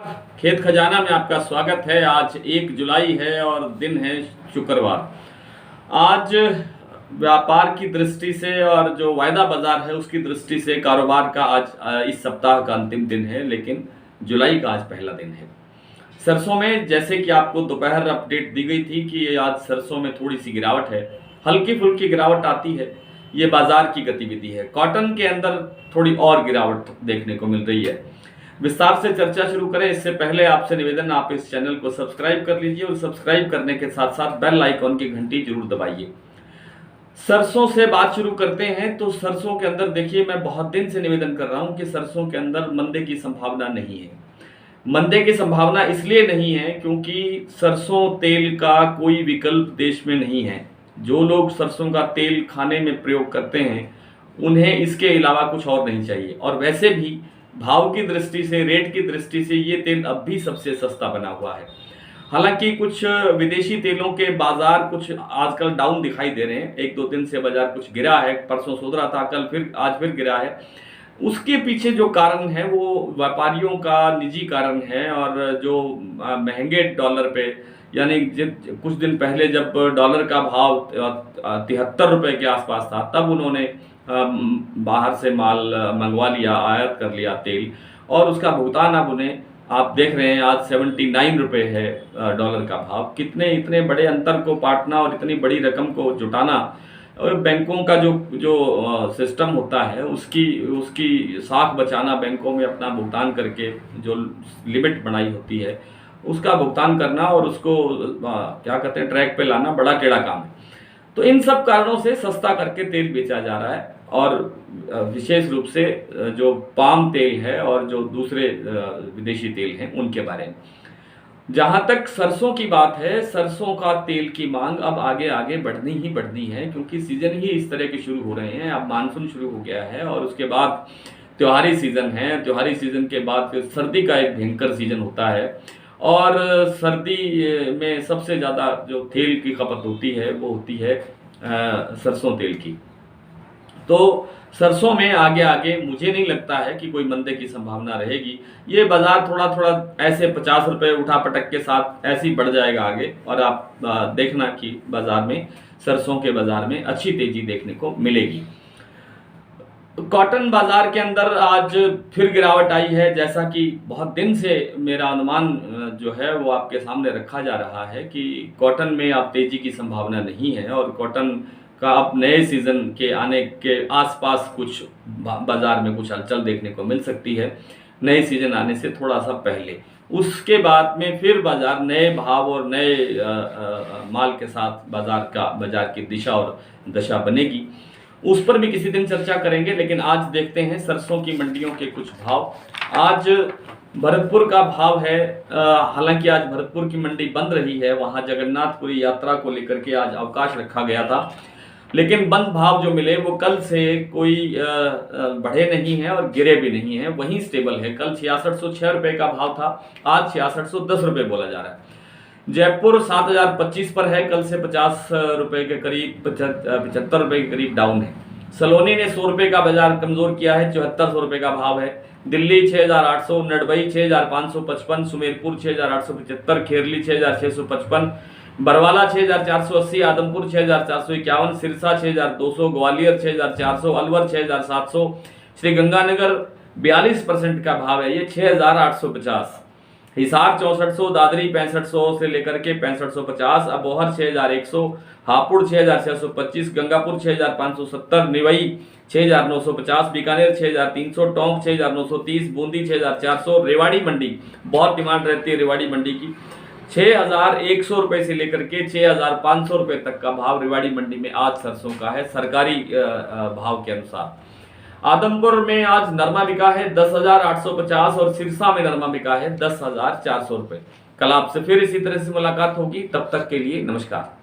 खेत खजाना में आपका स्वागत है। आज 1 जुलाई है और दिन है शुक्रवार। आज व्यापार की दृष्टि से और जो वायदा बाजार है उसकी दृष्टि से कारोबार का आज इस सप्ताह का अंतिम दिन है, लेकिन जुलाई का आज पहला दिन है। सरसों में जैसे कि आपको दोपहर अपडेट दी गई थी कि आज सरसों में थोड़ी सी गिरावट है, हल्की फुल्की गिरावट आती है, ये बाजार की गतिविधि है। कॉटन के अंदर थोड़ी और गिरावट देखने को मिल रही है। विस्तार से चर्चा शुरू करें इससे पहले आपसे निवेदन, आप इस चैनल को सब्सक्राइब कर लीजिए और सब्सक्राइब करने के साथ साथ बेल आइकॉन की घंटी जरूर दबाइए। सरसों से बात शुरू करते हैं तो सरसों के अंदर देखिए, मैं बहुत दिन से निवेदन कर रहा हूं कि सरसों के अंदर मंदे की संभावना नहीं है। मंदे की संभावना इसलिए नहीं है क्योंकि सरसों तेल का कोई विकल्प देश में नहीं है। जो लोग सरसों का तेल खाने में प्रयोग करते हैं उन्हें इसके अलावा कुछ और नहीं चाहिए। और वैसे भी भाव की दृष्टि से, रेट की दृष्टि से ये तेल अब भी सबसे सस्ता बना हुआ है। हालांकि कुछ विदेशी तेलों के बाजार कुछ आजकल डाउन दिखाई दे रहे हैं। 1-2 दिन से बाजार कुछ गिरा है, परसों सुधरा रहा था, कल फिर आज फिर गिरा है। उसके पीछे जो कारण है वो व्यापारियों का निजी कारण है। और जो महंगे डॉलर पे, यानी कुछ दिन पहले जब डॉलर का भाव 73 रुपए के आसपास था, तब उन्होंने बाहर से माल मंगवा लिया, आयात कर लिया तेल, और उसका भुगतान अब उन्हें, आप देख रहे हैं आज 79 रुपए है डॉलर का भाव। इतने बड़े अंतर को पाटना और इतनी बड़ी रकम को जुटाना, और बैंकों का जो सिस्टम होता है उसकी साख बचाना, बैंकों में अपना भुगतान करके जो लिमिट बनाई होती है उसका भुगतान करना और उसको क्या कहते हैं, ट्रैक पे लाना, बड़ा टेढ़ा काम है। तो इन सब कारणों से सस्ता करके तेल बेचा जा रहा है। और विशेष रूप से जो पाम तेल है और जो दूसरे विदेशी तेल हैं उनके बारे में। जहां तक सरसों की बात है, सरसों का तेल की मांग अब आगे बढ़नी ही बढ़नी है, क्योंकि सीजन ही इस तरह के शुरू हो रहे हैं। अब मानसून शुरू हो गया है और उसके बाद त्योहारी सीजन है। त्योहारी सीजन के बाद फिर सर्दी का एक भयंकर सीजन होता है। और सर्दी में सबसे ज़्यादा जो तेल की खपत होती है वो होती है सरसों तेल की। तो सरसों में आगे मुझे नहीं लगता है कि कोई मंदे की संभावना रहेगी। ये बाजार थोड़ा ऐसे 50 रुपये उठापटक के साथ ऐसे ही बढ़ जाएगा आगे, और आप देखना कि बाजार में, सरसों के बाजार में अच्छी तेजी देखने को मिलेगी। कॉटन बाजार के अंदर आज फिर गिरावट आई है। जैसा कि बहुत दिन से मेरा अनुमान जो है वो आपके सामने रखा जा रहा है कि कॉटन में अब तेजी की संभावना नहीं है, और कॉटन का अब नए सीजन के आने के आसपास कुछ बाजार में कुछ हलचल देखने को मिल सकती है, नए सीजन आने से थोड़ा सा पहले। उसके बाद में फिर बाजार नए भाव और नए माल के साथ बाजार की दिशा और दशा बनेगी। उस पर भी किसी दिन चर्चा करेंगे, लेकिन आज देखते हैं सरसों की मंडियों के कुछ भाव। आज भरतपुर का भाव है, हालांकि आज भरतपुर की मंडी बंद रही है, वहां जगन्नाथपुरी यात्रा को लेकर के आज अवकाश रखा गया था, लेकिन बंद भाव जो मिले वो कल से कोई बढ़े नहीं है और गिरे भी नहीं है, वहीं स्टेबल है। कल 6606 रुपये का भाव था, आज 6610 रुपये बोला जा रहा है। जयपुर 7025 पर है, कल से 50 रुपए के करीब, 75 रुपए के करीब डाउन है। सलोनी ने 100 रुपए का बाजार कमजोर किया है, 7400 रुपए का भाव है। दिल्ली 6800, नडबई 6555, सुमेरपुर 6875, खेरली 6655, बरवाला 6480, आदमपुर 6451, सिरसा 6200, ग्वालियर 6400, अलवर 6700, श्रीगंगानगर 42% का भाव है, ये 6850। हिसार 6400, दादरी 6500 से लेकर के 6550, अबोहर 6100, हापुड़ 6625, गंगापुर 6570, निवई 6950, बीकानेर 6300, टोंक 6930, बूंदी 6400, रेवाड़ी मंडी बहुत डिमांड रहती है रेवाड़ी मंडी की, 6100 रुपए से लेकर के 6500 रुपए तक का भाव रेवाड़ी मंडी में आज सरसों का है, सरकारी भाव के अनुसार। आदमपुर में आज नरमा बिका है 10,850 और सिरसा में नरमा बिका है 10,400 रुपए। कल आपसे फिर इसी तरह से मुलाकात होगी, तब तक के लिए नमस्कार।